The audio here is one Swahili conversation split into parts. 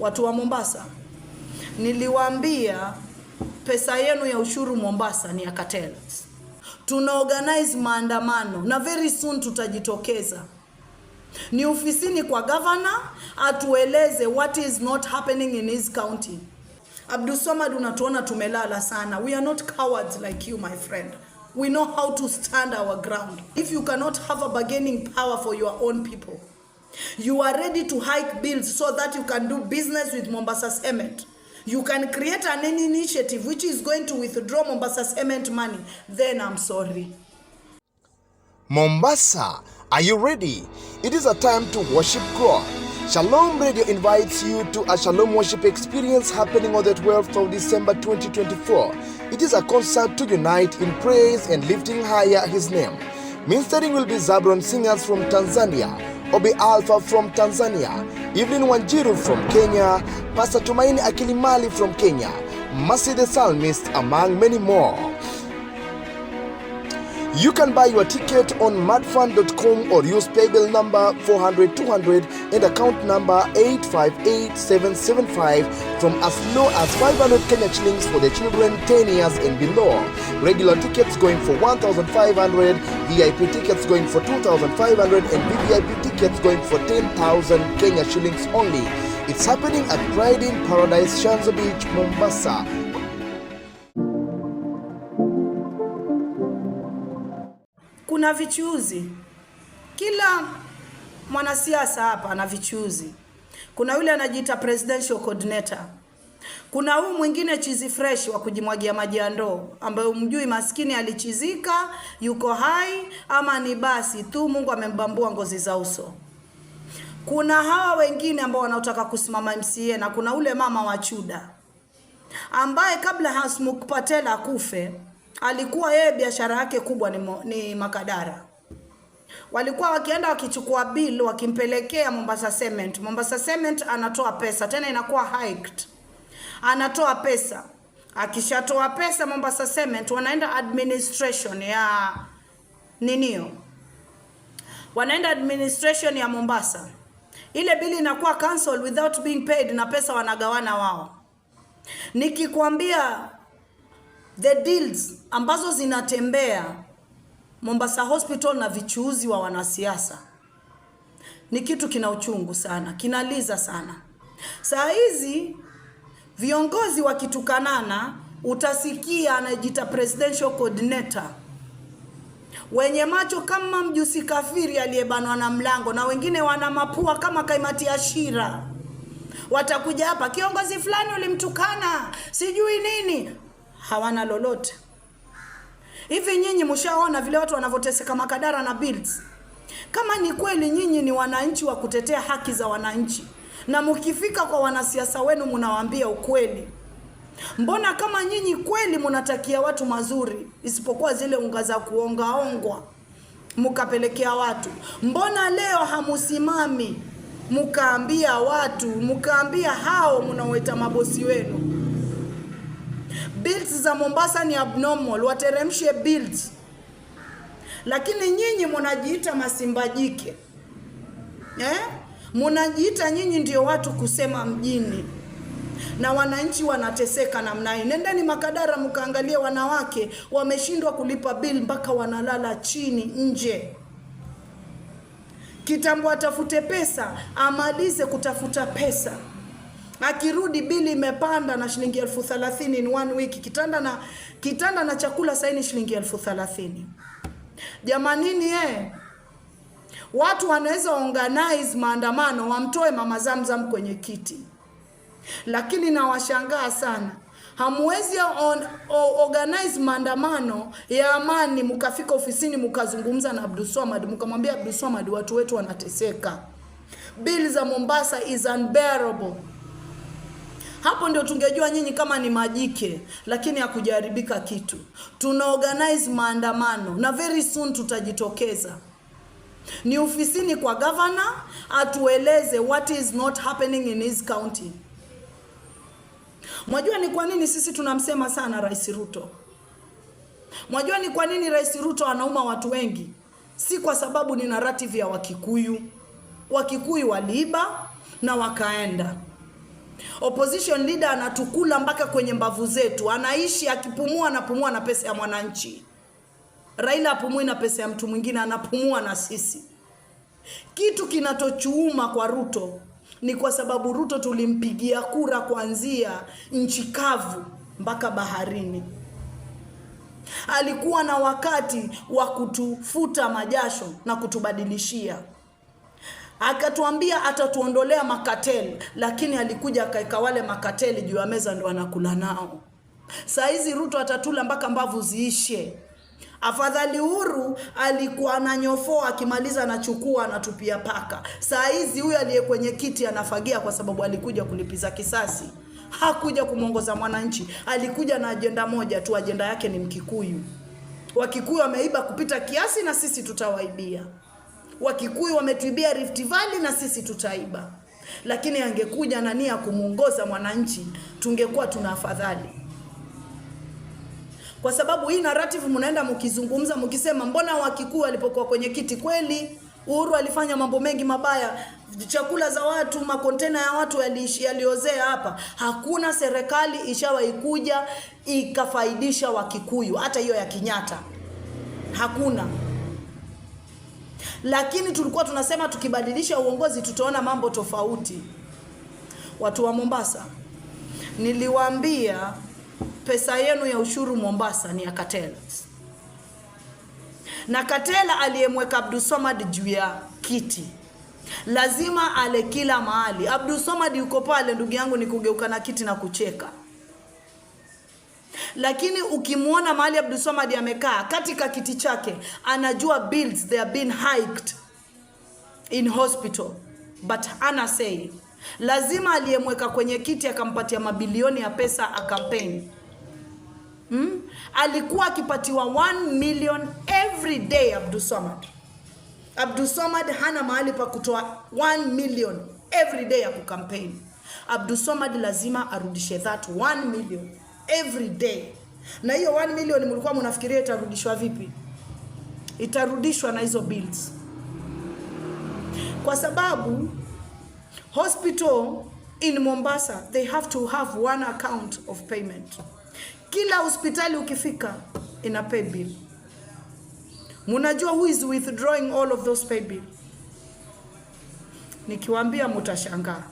Watu wa Mombasa, niliwaambia pesa yenu ya ushuru Mombasa ni ya cartels. Tuna organize maandamano na very soon tutajitokeza. Ni ofisini kwa governor atueleze what is not happening in his county. Abdulswamad, unatuona tumelala sana. We are not cowards like you, my friend. We know how to stand our ground. If you cannot have a bargaining power for your own people, you are ready to hike bills so that you can do business with Mombasa Cement. You can create an initiative which is going to withdraw Mombasa Cement money. Then I'm sorry. Mombasa, are you ready? It is a time to worship God. Shalom Radio invites you to a Shalom worship experience happening on the 12th of December 2024. It is a concert to unite in praise and lifting higher His name. Ministering will be Zabron singers from Tanzania, Obi Alpha from Tanzania, Evelyn Wanjiru from Kenya, Pastor Tumaini Akilimali from Kenya, Mercy the Psalmist, among many more. You can buy your ticket on madfund.com or use paybill number 400-200 and account number 858775 from as low as 500 Kenya shillings for the children 10 years and below. Regular tickets going for 1,500, VIP tickets going for 2,500 and VVIP tickets going for 10,000 Kenya shillings only. It's happening at Pride in Paradise, Shanzu Beach, Mombasa. Kuna vichuuzi. Kila mwanasiasa hapa ana vichuuzi. Kuna yule anajiita presidential coordinator. Kuna huyu mwingine chizi fresh wa kujimwagia maji ya ndoo, ambaye umjui maskini alichizika, yuko hai ama ni basi tu Mungu amembambua ngozi za uso. Kuna hawa wengine ambao wanaotaka kusimama MCA, na kuna ule mama wa Chuda ambaye kabla Hasmukh Patel akufe alikuwa yeye biashara yake kubwa ni makadara. Walikuwa wakienda wakichukua bill wakimpelekea Mombasa Cement. Mombasa Cement anatoa pesa, tena inakuwa hiked. Anatoa pesa. Akishatoa pesa Mombasa Cement wanaenda administration ya ninio. Wanaenda administration ya Mombasa. Ile bill inakuwa cancelled without being paid na pesa wanagawana wao. Nikikwambia the deals ambazo zinatembea Mombasa Hospital na vichuuzi wa wanasiasa ni kitu kina uchungu sana, kinaliza sana. Saa hizi viongozi wakitukanana utasikia anajiita presidential coordinator, wenye macho kama mjusi kafiri aliyebanwa na mlango, na wengine wana mapua kama kaimati ya shira. Watakuja hapa, kiongozi fulani ulimtukana, sijui nini. Hawana lolote. Hivi nyinyi mshaona vile watu wanavoteseka makadara na bills? Kama ni kweli nyinyi ni wananchi wa kutetea haki za wananchi, na mkifika kwa wanasiasa wenu mnawaambia ukweli, mbona kama nyinyi kweli mnatakia watu mazuri, isipokuwa zile unga za kuongaongwa mkapelekea watu, mbona leo hamusimami mkaambia watu, mkaambia hao mnaoita mabosi wenu bills za Mombasa ni abnormal, wateremshe bills? Lakini nyinyi mnajiita masimbajike. Mnajiita nyinyi ndio watu kusema mjini, na wananchi wanateseka namna hii. Nendeni makadara mkaangalie wanawake wameshindwa kulipa bill mpaka wanalala chini nje. Kitambo atafute pesa, amalize kutafuta pesa. Akirudi bili imepanda na shilingi 30,000 in 1 week. Kitanda na chakula sasa ni shilingi 30,000. Jamanini watu wanaweza organize maandamano wamtoe Mama Zamzam kwenye kiti. Lakini na washangaa sana, hamwezi organize maandamano ya amani mkafika ofisini mkazungumza na Abdulswamad mkamwambia Abdulswamad, watu wetu wanateseka. Bill za Mombasa is unbearable. Hapo ndio tungejua nyinyi kama ni majike, lakini hakujaribika kitu. Tuna organize maandamano na very soon tutajitokeza. Ni ofisini kwa governor atueleze what is not happening in his county. Mwajua ni kwa nini sisi tunamsema sana Rais Ruto? Mwajua ni kwa nini Rais Ruto anauma watu wengi? Si kwa sababu ni narrative ya Wakikuyu. Wakikuyu waliiba na wakaenda. Opposition leader anatukula mpaka kwenye mbavu zetu. Anaishi akipumua, anapumua na pesa ya mwananchi. Raila apumui na pesa ya mtu mwingine, anapumua na sisi. Kitu kinatochuuma kwa Ruto ni kwa sababu Ruto tulimpigia kura kuanzia nchi kavu mpaka baharini. Alikuwa na wakati wa kutufuta majasho na kutubadilishia. Akatuambia atatuondolea makateli, lakini alikuja akaeka wale makateli juu ya meza ndo anakula nao. Saa hizi Ruto atatula mpaka mbavu ziishe. Afadhali Uhuru alikuwa ananyofoa, akimaliza anachukua anatupia paka. Saa hizi huyu aliye kwenye kiti anafagia kwa sababu alikuja kulipiza kisasi. Hakuja kumuongoza mwananchi, alikuja na ajenda moja tu, ajenda yake ni Mkikuyu. Wakikuyu wameiba kupita kiasi na sisi tutawaibia. Wakikuyu wametuibia Rift Valley na sisi tutaiba. Lakini angekuja na nia kumuongoza mwananchi, tungekuwa tuna afadhali. Kwa sababu hii narrative mnaenda mkizungumza mkisema mbona Wakikuyu walipokuwa kwenye kiti, kweli Uhuru alifanya mambo mengi mabaya, chakula za watu, makontena ya watu yaliozea hapa. Hakuna serikali ishawahi kuja ikafaidisha Wakikuyu, hata hiyo ya Kenyatta. Hakuna. Lakini tulikuwa tunasema tukibadilisha uongozi tutaona mambo tofauti. Watu wa Mombasa, niliwaambia pesa yenu ya ushuru Mombasa ni ya Katela. Na Katela aliyemweka Abdulswamad juu ya kiti lazima ale kila mahali. Abdulswamad yuko pale, ndugu yangu, ni kugeuka na kiti na kucheka. Lakini ukimuona mahali Abdulswamad amekaa katika kiti chake, anajua bills they are being hiked in hospital, but ana say. Lazima aliyemweka kwenye kiti akampatia mabilioni ya pesa akampeni. Alikuwa akipatiwa 1 million every day Abdulswamad. Abdulswamad hana mahali pa kutoa 1 million every day ya kukampeni. Abdulswamad lazima arudishe that 1 million every day. Na hiyo 1 million mlikuwa mnafikiria itarudishwa vipi? Itarudishwa na hizo bills. Kwa sababu hospital in Mombasa, they have to have one account of payment. Kila hospitali ukifika ina pay bill. Munajua who is withdrawing all of those pay bill? Nikiwaambia mutashangaa.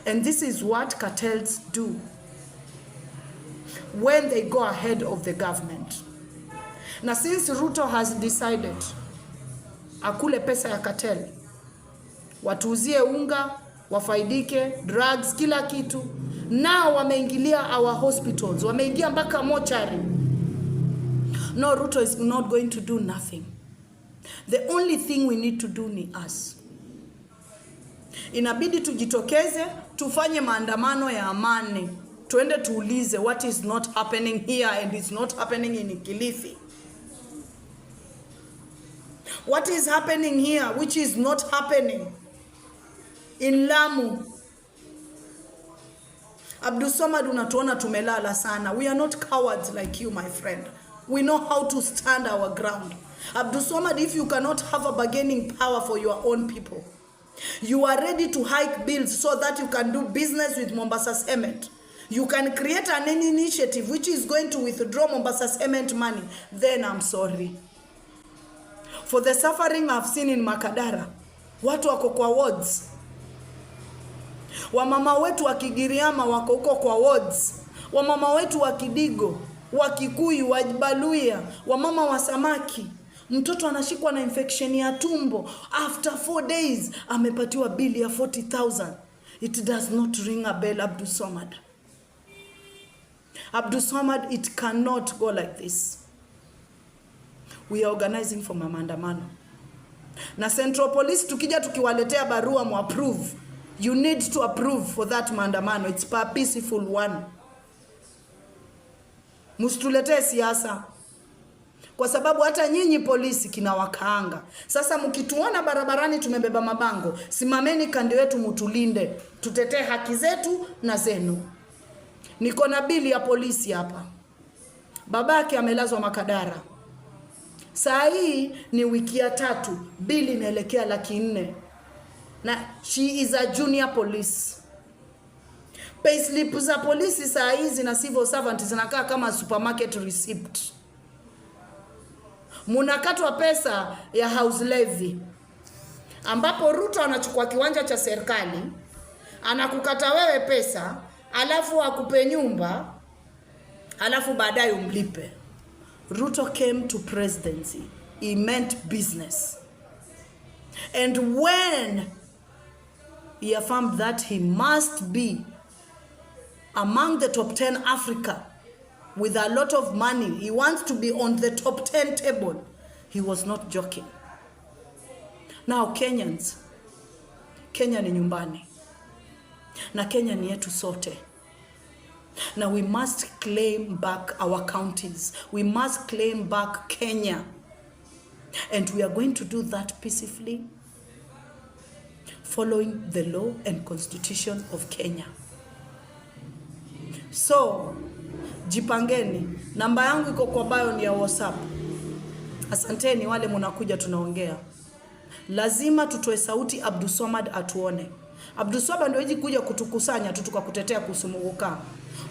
And this is what cartels do when they go ahead of the government. Na since Ruto has decided akule pesa ya cartel, watuuzie unga, wafaidike, drugs, kila kitu. Now wameingilia our hospitals, wameingia mpaka mochari. No, Ruto is not going to do nothing. The only thing we need to do ni us. Inabidi tujitokeze, tufanye maandamano ya amani. Tuende tuulize what is not happening here and is not happening in Kilifi. What is happening here which is not happening in Lamu? Abdulswamad, unatuona tumelala sana. We are not cowards like you, my friend. We know how to stand our ground. Abdulswamad, if you cannot have a bargaining power for your own people, you are ready to hike bills so that you can do business with Mombasa Cement. You can create an initiative which is going to withdraw Mombasa Cement money. Then I'm sorry. For the suffering I've seen in Makadara, watu wako kwa wards. Wamama wetu wa Kigiriama wako huko kwa wards. Wamama wetu wa Kidigo, wa Kikuyu, wa Baluya, wamama wa Samaki. Mtoto anashikwa na infection ya tumbo. After 4 days, amepatiwa bili ya 40,000. It does not ring a bell, Abdulswamad. Abdulswamad, it cannot go like this. We are organizing for maandamano. Na Central Police tukija tukiwaletea barua mu approve. You need to approve for that maandamano. It's a peaceful one. Msituletee siasa. Kwa sababu hata nyinyi polisi kinawakaanga. Sasa mkituona barabarani tumebeba mabango, simameni kando yetu mutulinde. Tutetee haki zetu na zenu. Niko na bili ya polisi hapa. Babake amelazwa Makadara. Saa hii ni wiki ya 3, bili inaelekea 400,000. Na she is a junior police. Payslip za polisi saa hizi na civil servant zinakaa kama supermarket receipt. Munakatwa pesa ya house levy, ambapo Ruto anachukua kiwanja cha serikali, anakukata wewe pesa, alafu akupe nyumba, alafu baadaye umlipe. Ruto came to presidency, he meant business. And when he affirmed that he must be among the top 10 Africa with a lot of money, he wants to be on the top 10 table, he was not joking. Now Kenyans, Kenya ni nyumbani, na Kenya ni yetu sote. Now we must claim back our counties, we must claim back Kenya, and we are going to do that peacefully, following the law and constitution of Kenya. So jipangeni, namba yangu iko kwa bio ni ya WhatsApp. Asanteni wale munakuja tunaongea. Lazima tutoe sauti, Abdulswamad atuone. Abdulswamad ndio hiji kuja kutukusanya tu tukakutetea kuhusu Muguka.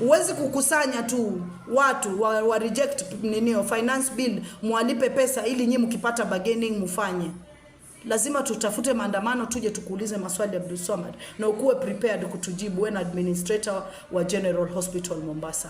Uwezi kukusanya tu watu wa reject finance bill, mualipe pesa ili nyinyi mkipata bargaining mufanye. Lazima tutafute maandamano tuje tukuulize maswali Abdulswamad, na ukuwe prepared kutujibu when administrator wa General Hospital Mombasa.